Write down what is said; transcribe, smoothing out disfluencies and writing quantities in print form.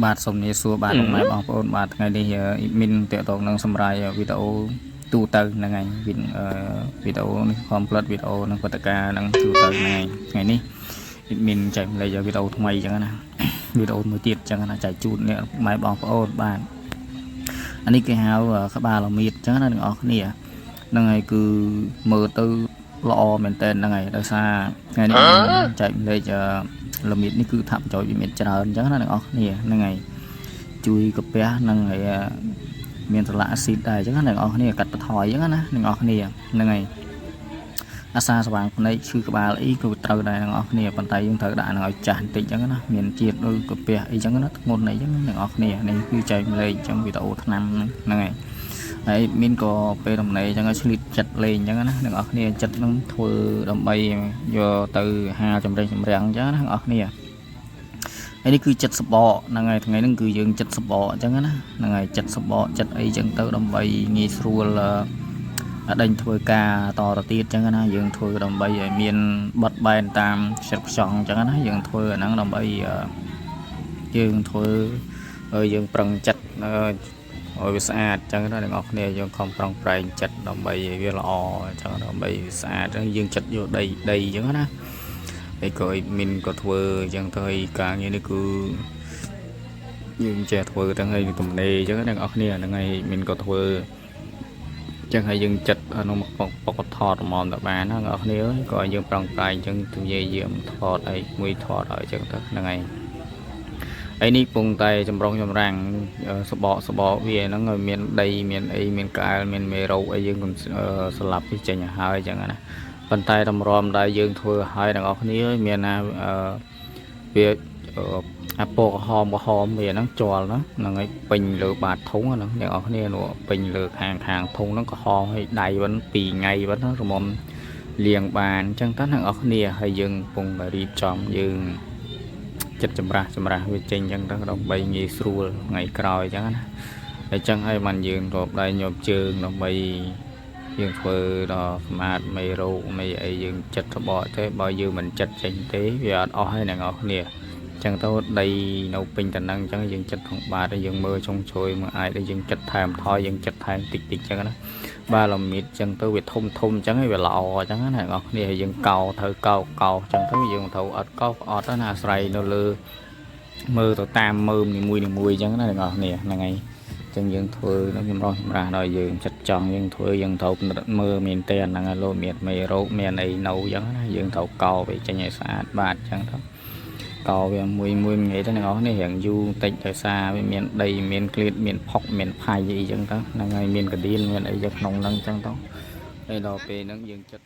បាទសូមនិយាយសួរបាទលោកម៉ែបងប្អូនបាទថ្ងៃនេះមានតកតងនឹងសម្រាប់វីដេអូទូទៅហ្នឹងហើយវីដេអូនេះខំផ្លិតវីដេអូនឹងបតកានឹងទូទៅហ្នឹងហើយថ្ងៃនេះមានចែកម្លែកវីដេអូថ្មីអញ្ចឹងណាវីដេអូមួយទៀតអញ្ចឹងណាចែកជូនអ្នកម៉ែបងប្អូនបាទអានេះគេហៅក្បាលមៀតអញ្ចឹងណាទាំងអស់គ្នាហ្នឹងហើយគឺមើលទៅល្អមែនតើហ្នឹងហើយដោយសារថ្ងៃនេះចែកម្លែកលមៀតនេះគឺថាប្រយោជន៍វាមានច្រើនអញ្ចឹងណាទាំងអស់គ្នាហ្នឹងហើយជួយកាពះហ្នឹងហើយមានសឡាអាស៊ីតដែរអញ្ចឹងណាទាំងអស់គ្នាកាត់បន្ថយអញ្ចឹងណាទាំងអស់គ្នាហ្នឹងហើយអាសាស្វាងភ្នែកឈឺក្បាលអីក៏ត្រូវដែរទាំងអស់គ្នាប៉ុន្តែយើងត្រូវដាក់នឹងឲ្យចាស់បន្តិចអញ្ចឹងណាមានជាតិដូចកាពះអីអញ្ចឹងណាធ្ងន់អីអញ្ចឹងទាំងអស់គ្នានេះគឺចែកម្លែកអញ្ចឹងវីដេអូឆ្នាំហ្នឹងហើយមានក៏ពេលរំលែកអញ្ចឹងឆ្លៀតចិត្តលេងអញ្ចឹងណាទាំងអស់គ្នាចិត្តនឹងធ្វើដើម្បីយកទៅហាលចម្រាំងអញ្ចឹងណាទាំងអស់គ្នាហើយនេះគឺចិត្តសបកហ្នឹងហើយថ្ងៃហ្នឹងគឺយើងចិត្តសបកអញ្ចឹងណាហ្នឹងហើយចិត្តសបកចិត្តអីអញ្ចឹងទៅដើម្បីងាយស្រួលដេញធ្វើការតទៅទៀតអញ្ចឹងណាយើងធ្វើដើម្បីឲ្យមានបត់បែនតាមចិត្តខ្យងអញ្ចឹងណាយើងធ្វើអាហ្នឹងដើម្បីយើងធ្វើឲ្យយើងប្រឹងចិត្តឲ្យវាស្អាតអញ្ចឹងណាទាំងអស់គ្នាយើងខំប្រឹងប្រែងចិត្តដើម្បីឲ្យវាល្អអញ្ចឹងដើម្បីស្អាតយើងចិត្តយកដីអញ្ចឹងណាហើយក៏មានក៏ធ្វើអញ្ចឹងទៅឲ្យការងារនេះគឺយើងចេះធ្វើទាំងឲ្យទំនេរអញ្ចឹងទាំងអស់គ្នាហ្នឹងហើយមានក៏ធ្វើចឹងហើយយើងចិត្តក្នុងបកថតហ្មងតបានណាបងប្អូនគ្នាក៏យើងប្រឹងប្រែងអញ្ចឹងទយាយាមថតអីមួយថតឲ្យអញ្ចឹងទៅហ្នឹងហើយហើយនេះពងតែចម្រុងចម្រាំងសបកវាហ្នឹងឲ្យមានដីមានអីមានកាលមានមេរោគអីយើងកុំស្លាប់ពីចេញឲ្យហើយអញ្ចឹងណាប៉ុន្តែតម្រាំដែលយើងធ្វើឲ្យទាំងអស់គ្នាមានណាវាអាពកក្រហមវាហ្នឹងជាល់ហ្នឹងហើយពេញលើបាតធុងហ្នឹងអ្នកនរគ្នានោះពេញលើខាងធុងហ្នឹងក្រហមឲ្យដៃវិញ2ថ្ងៃវិញរមុំលាងបានអញ្ចឹងតើអ្នកនរគ្នាហើយយើងកំពុងតែរៀបចំយើងចិត្តចម្រាស់វាចេញអញ្ចឹងទៅដើម្បីងាយស្រួលថ្ងៃក្រោយអញ្ចឹងណាហើយអញ្ចឹងហើយបានយើងរកដៃញោមជើងដើម្បីយើងធ្វើដល់ស្មាតមេរោគមេអីយើងចិត្តរបកទេបើយើងមិនចិត្តចេញទេវាអត់អស់ហើយអ្នកនរគ្នាចឹងទៅដីនៅពេញតំណឹងចឹងយើងចិត្តក្នុងបាតយើងមើលចុងជ្រោយមើលអាចដែលយើងចិត្តថែមថយយើងចិត្តថែមតិចចឹងណាបាទលមៀតចឹងទៅវាធំចឹងហើយវាល្អចឹងណាអ្នកនរគ្នាហើយយើងកោត្រូវកោចឹងទៅយើងត្រូវអត់កោអត់ណាអាស្រ័យនៅលើមើលទៅតាមមើមនីមួយចឹងណាអ្នកនរគ្នាហ្នឹងហើយចឹងយើងធ្វើនៅចម្រោះចម្រាស់ដល់យើងចិត្តចង់យើងធ្វើយើងត្រូវពិនិត្យមើលមានតែហ្នឹងហើយលោកមានមេរោគមានអីនៅចឹងណាយើងត្រូវកោវាចេញឲ្យស្អាតបាទចឹងទៅកោវាមួយថ្ងៃទៅអ្នកនរនេះរៀងយូរតិចដោយសារវាមានដីមានក្លៀតមានផុកមានផៃអីចឹងទៅហ្នឹងហើយមានកឌៀនមានអីនៅក្នុងហ្នឹងចឹងទៅហើយដល់ពេលហ្នឹងយើងចិត្ត